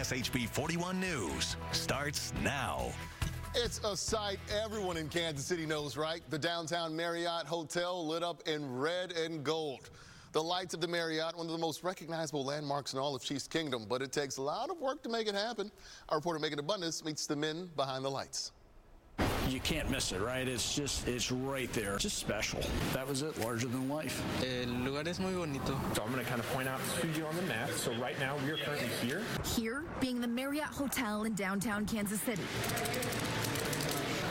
KSHB 41 News starts now. It's a sight everyone in Kansas City knows, right? The downtown Marriott Hotel lit up in red and gold. The lights of the Marriott, one of the most recognizable landmarks in all of Chiefs Kingdom, but it takes a lot of work to make it happen. Our reporter Megan Abundance meets the men behind the lights. You can't miss it, right? It's right there. Just special. That was it, larger than life. El lugar es muy bonito. So I'm going to kind of point out the studio on the map. So right now we are currently here. Here being the Marriott Hotel in downtown Kansas City.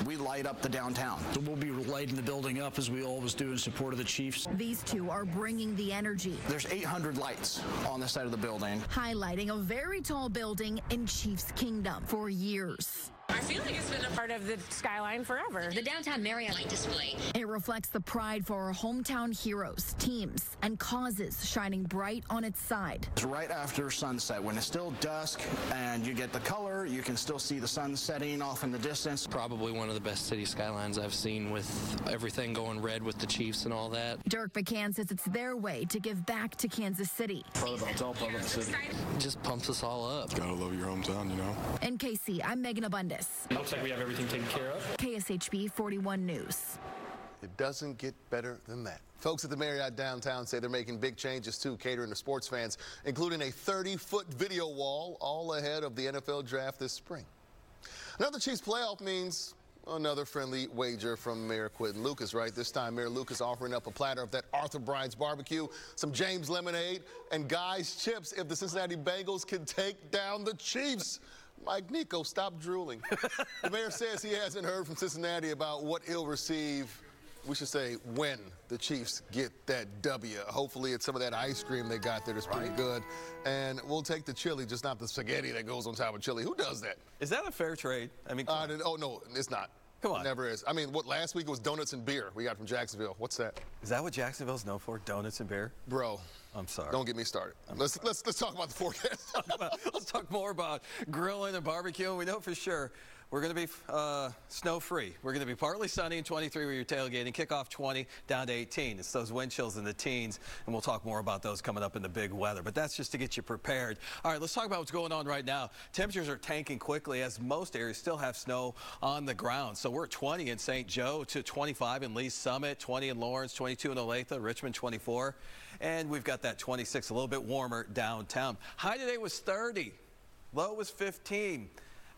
We light up the downtown. So we'll be lighting the building up as we always do in support of the Chiefs. These two are bringing the energy. There's 800 lights on the side of the building. Highlighting a very tall building in Chiefs Kingdom for years. I feel like it's been a part of the skyline forever. The downtown Marriott light display. It reflects the pride for our hometown heroes, teams, and causes shining bright on its side. It's right after sunset when it's still dusk and you get the color, you can still see the sun setting off in the distance. Probably one of the best city skylines I've seen with everything going red with the Chiefs and all that. Dirk McCann says it's their way to give back to Kansas City. It's all part of the city. It just pumps us all up. Gotta love your hometown, you know. In KC, I'm Megan Abundance. Looks like we have everything taken care of. KSHB 41 News. It doesn't get better than that. Folks at the Marriott downtown say they're making big changes too, catering to sports fans, including a 30-foot video wall, all ahead of the NFL draft this spring. Another Chiefs playoff means another friendly wager from Mayor Quentin Lucas, right? This time, Mayor Lucas offering up a platter of that Arthur Bryant's barbecue, some James lemonade, and Guy's chips if the Cincinnati Bengals can take down the Chiefs. Mike Nico, stop drooling. The mayor says he hasn't heard from Cincinnati about what he'll receive, we should say, when the Chiefs get that W. Hopefully it's some of that ice cream they got there that's pretty good. And we'll take the chili, just not the spaghetti that goes on top of chili. Who does that? Is that a fair trade? I mean, oh, no, it's not. Come on. It never is. I mean, what last week was donuts and beer we got from Jacksonville. What's that? Is that what Jacksonville's known for? Donuts and beer? Bro. I'm sorry. Don't get me started. Let's talk about the forecast. Let's talk more about grilling and barbecuing. We know for sure we're going to be snow-free. We're going to be partly sunny and 23 where you're tailgating. Kickoff 20 down to 18. It's those wind chills in the teens, and we'll talk more about those coming up in the big weather. But that's just to get you prepared. All right, let's talk about what's going on right now. Temperatures are tanking quickly as most areas still have snow on the ground. So we're at 20 in St. Joe to 25 in Lee's Summit, 20 in Lawrence, 22 in Olathe, Richmond 24. And we've got that 26, a little bit warmer downtown. High today was 30. Low was 15.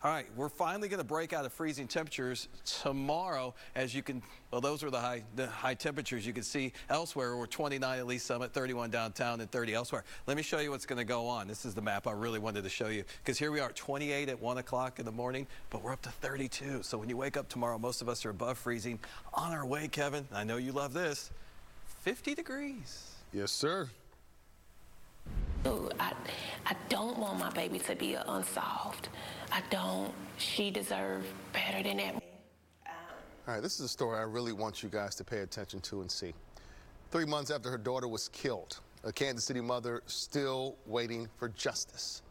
All right, we're finally going to break out of freezing temperatures tomorrow. As you can, well, those are the high temperatures you can see elsewhere. We're 29 at Lee's Summit, 31 downtown, and 30 elsewhere. Let me show you what's going to go on. This is the map I really wanted to show you because here we are, 28 at 1 o'clock in the morning, but we're up to 32. So when you wake up tomorrow, most of us are above freezing. On our way, Kevin, I know you love this, 50 degrees. Yes, sir. Ooh, I don't want my baby to be unsolved. I don't. She deserves better than that. All right, this is a story I really want you guys to pay attention to and see. 3 months after her daughter was killed, a Kansas City mother still waiting for justice.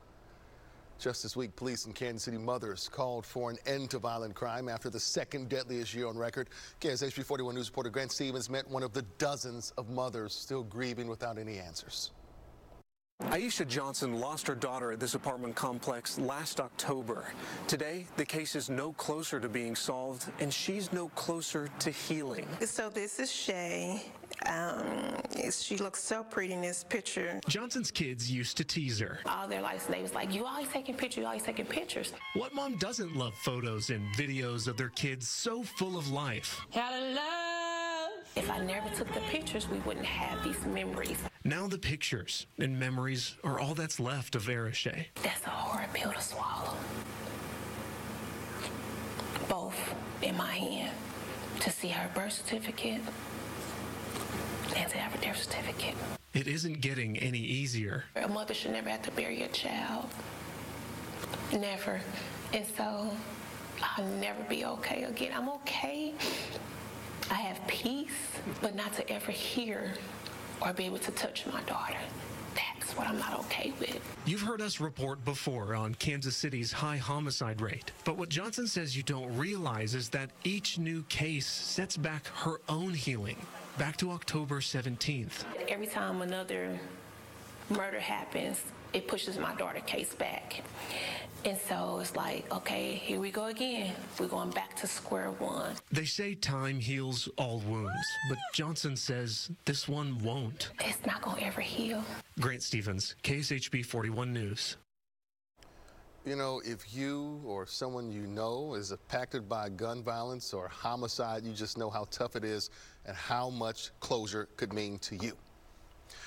Just this week, police and Kansas City mothers called for an end to violent crime after the second deadliest year on record. KSHB 41 News reporter Grant Stevens met one of the dozens of mothers still grieving without any answers. Aisha Johnson lost her daughter at this apartment complex last October. Today, the case is no closer to being solved, and she's no closer to healing. So this is Shay. She looks so pretty in this picture. Johnson's kids used to tease her. All their lives, they was like, you always taking pictures, you always taking pictures. What mom doesn't love photos and videos of their kids so full of life? How to love. If I never took the pictures, we wouldn't have these memories. Now the pictures and memories are all that's left of Arishay. That's a hard pill to swallow. Both in my hand. To see her birth certificate and to have her death certificate. It isn't getting any easier. A mother should never have to bury a child. Never. And so I'll never be okay again. I'm okay. I have peace, but not to ever hear or be able to touch my daughter. That's what I'm not okay with. You've heard us report before on Kansas City's high homicide rate. But what Johnson says you don't realize is that each new case sets back her own healing, back to October 17th. Every time another murder happens, it pushes my daughter's case back. And so it's like, okay, here we go again. We're going back to square one. They say time heals all wounds, but Johnson says this one won't. It's not going to ever heal. Grant Stevens, KSHB 41 News. You know, if you or someone you know is impacted by gun violence or homicide, you just know how tough it is and how much closure could mean to you.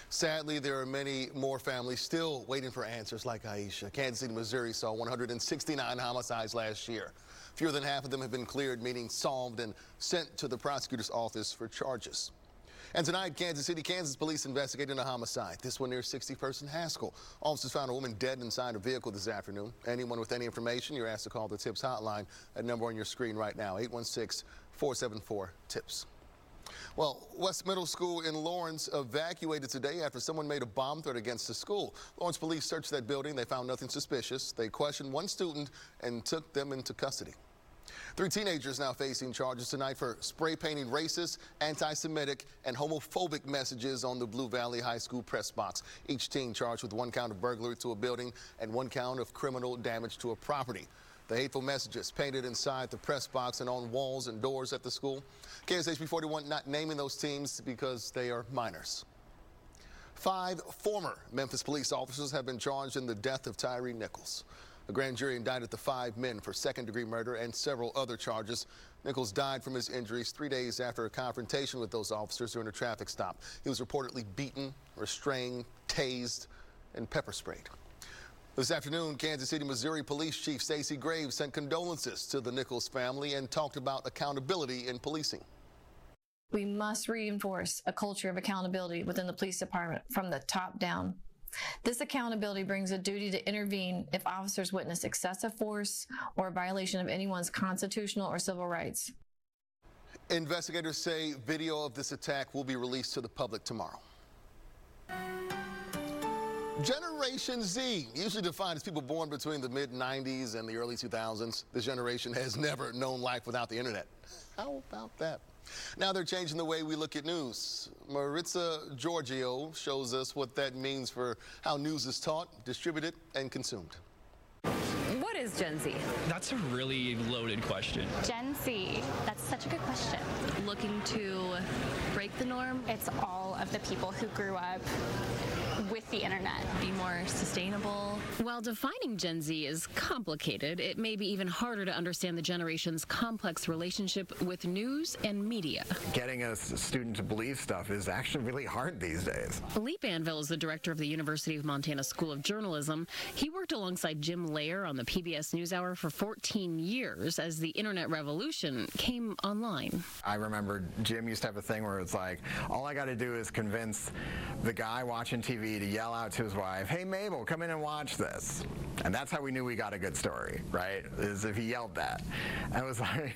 Sadly, there are many more families still waiting for answers like Aisha. Kansas City, Missouri saw 169 homicides last year. Fewer than half of them have been cleared, meaning solved and sent to the prosecutor's office for charges. And tonight, Kansas City, Kansas police investigating a homicide. This one near 61st and Haskell. Officers found a woman dead inside a vehicle this afternoon. Anyone with any information, you're asked to call the TIPS hotline at number on your screen right now, 816-474-TIPS. Well, West Middle School in Lawrence evacuated today after someone made a bomb threat against the school. Lawrence police searched that building. They found nothing suspicious. They questioned one student and took them into custody. 3 teenagers now facing charges tonight for spray painting racist, anti-Semitic, and homophobic messages on the Blue Valley High School press box. Each teen charged with 1 count of burglary to a building and 1 count of criminal damage to a property. The hateful messages painted inside the press box and on walls and doors at the school. KSHB 41 not naming those teams because they are minors. 5 former Memphis police officers have been charged in the death of Tyree Nichols. A grand jury indicted the 5 men for second-degree murder and several other charges. Nichols died from his injuries 3 days after a confrontation with those officers during a traffic stop. He was reportedly beaten, restrained, tased, and pepper sprayed. This afternoon, Kansas City, Missouri Police Chief Stacey Graves sent condolences to the Nichols family and talked about accountability in policing. We must reinforce a culture of accountability within the police department from the top down. This accountability brings a duty to intervene if officers witness excessive force or a violation of anyone's constitutional or civil rights. Investigators say video of this attack will be released to the public tomorrow. Generation Z, usually defined as people born between the mid-90s and the early 2000s. This generation has never known life without the internet. How about that? Now they're changing the way we look at news. Maritza Giorgio shows us what that means for how news is taught, distributed, and consumed. What is Gen Z? That's a really loaded question. Gen Z, that's such a good question. Looking to break the norm? It's all of the people who grew up with the internet. Be more sustainable. While defining Gen Z is complicated, it may be even harder to understand the generation's complex relationship with news and media. Getting a student to believe stuff is actually really hard these days. Lee Banville is the director of the University of Montana School of Journalism. He worked alongside Jim Lair on the PBS NewsHour for 14 years as the internet revolution came online. I remember Jim used to have a thing where it's like, all I got to do is convince the guy watching TV to yell out to his wife, "Hey Mabel, come in and watch this." And that's how we knew we got a good story, right? Is if he yelled that. And it was like,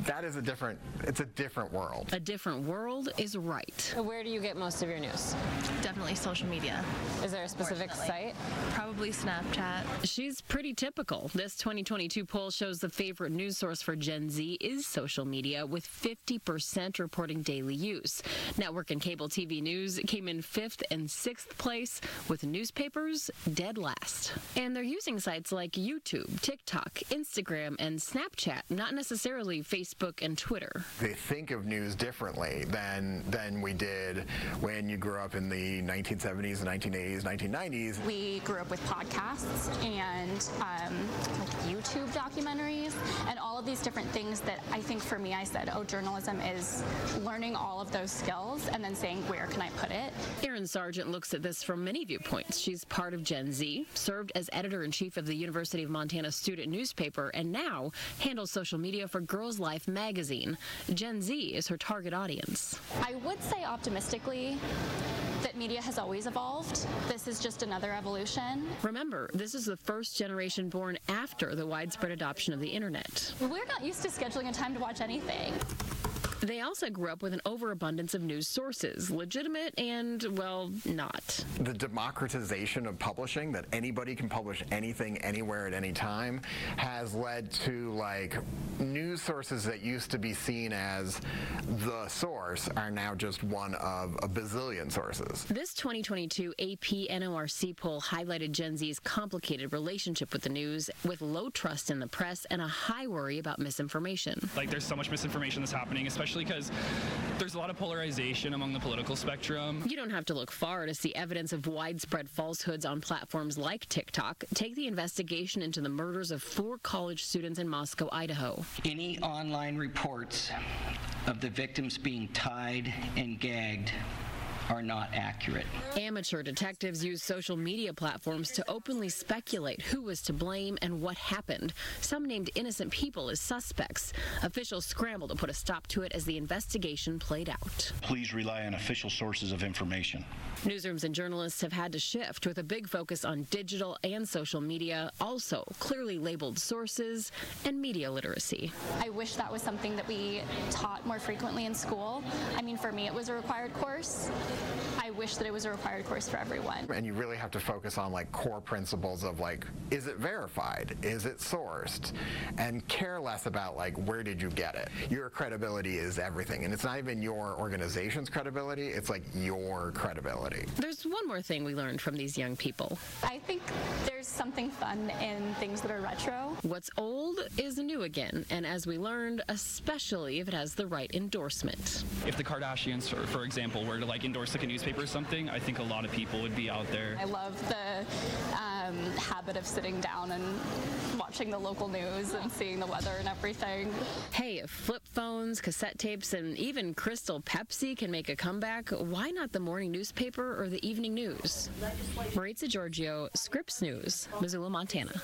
that is it's a different world. A different world is right. Where do you get most of your news? Definitely social media. Is there a specific site? Probably Snapchat. She's pretty typical. This 2022 poll shows the favorite news source for Gen Z is social media, with 50% reporting daily use. Network and cable TV news came in 5th and 6th place, with newspapers dead last. And they're using sites like YouTube, TikTok, Instagram, and Snapchat, not necessarily Facebook and Twitter. They think of news differently than we did when you grew up in the 1970s, 1980s, 1990s. We grew up with podcasts and like YouTube documentaries and all of these different things that I think for me, I said, oh, journalism is learning all of those skills and then saying, where can I put it? Erin Sargent looks at this from many viewpoints. She's part of Gen Z, served as editor-in-chief of the University of Montana student newspaper, and now handles social media for Girls Life magazine. Gen Z is her target audience. I would say optimistically that media has always evolved. This is just another evolution. Remember, this is the first generation born after the widespread adoption of the internet. We're not used to scheduling a time to watch anything. They also grew up with an overabundance of news sources, legitimate and, well, not. The democratization of publishing, that anybody can publish anything anywhere at any time, has led to like news sources that used to be seen as the source are now just one of a bazillion sources. This 2022 AP NORC poll highlighted Gen Z's complicated relationship with the news, with low trust in the press and a high worry about misinformation. Like, there's so much misinformation that's happening, especially because there's a lot of polarization among the political spectrum. You don't have to look far to see evidence of widespread falsehoods on platforms like TikTok. Take the investigation into the murders of 4 college students in Moscow, Idaho. Any online reports of the victims being tied and gagged are not accurate. Amateur detectives use social media platforms to openly speculate who was to blame and what happened. Some named innocent people as suspects. Officials scrambled to put a stop to it as the investigation played out. Please rely on official sources of information. Newsrooms and journalists have had to shift with a big focus on digital and social media, also clearly labeled sources and media literacy. I wish that was something that we taught more frequently in school. I mean, for me, it was a required course. I wish that it was a required course for everyone. And you really have to focus on like core principles of like, is it verified? Is it sourced? And care less about like, where did you get it? Your credibility is everything. And it's not even your organization's credibility, it's like your credibility. There's one more thing we learned from these young people. I think there's something fun in things that are retro. What's old is new again, and as we learned, especially if it has the right endorsement. If the Kardashians, for example, were to like endorse like a newspaper or something, I think a lot of people would be out there. I love the habit of sitting down and watching the local news and seeing the weather and everything. Hey, if flip phones, cassette tapes, and even Crystal Pepsi can make a comeback, why not the morning newspaper or the evening news? Maritza Giorgio, Scripps News, Missoula, Montana.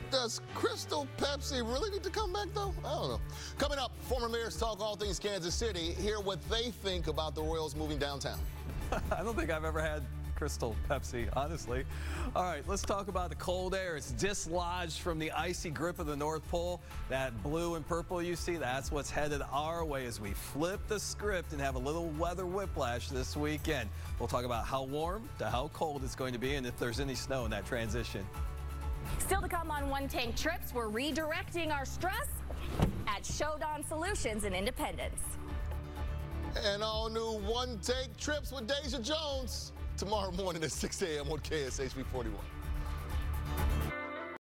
Does Crystal Pepsi really need to come back, though? I don't know. Coming up, former mayors talk all things Kansas City. Hear what they think about the Royals moving downtown. I don't think I've ever had Crystal Pepsi, honestly. All right, let's talk about the cold air. It's dislodged from the icy grip of the North Pole. That blue and purple you see, that's what's headed our way as we flip the script and have a little weather whiplash this weekend. We'll talk about how warm to how cold it's going to be and if there's any snow in that transition. Still to come on One Tank Trips, we're redirecting our stress at Showdown Solutions in Independence. And all new One Take Trips with Deja Jones tomorrow morning at 6 a.m. on KSHB 41.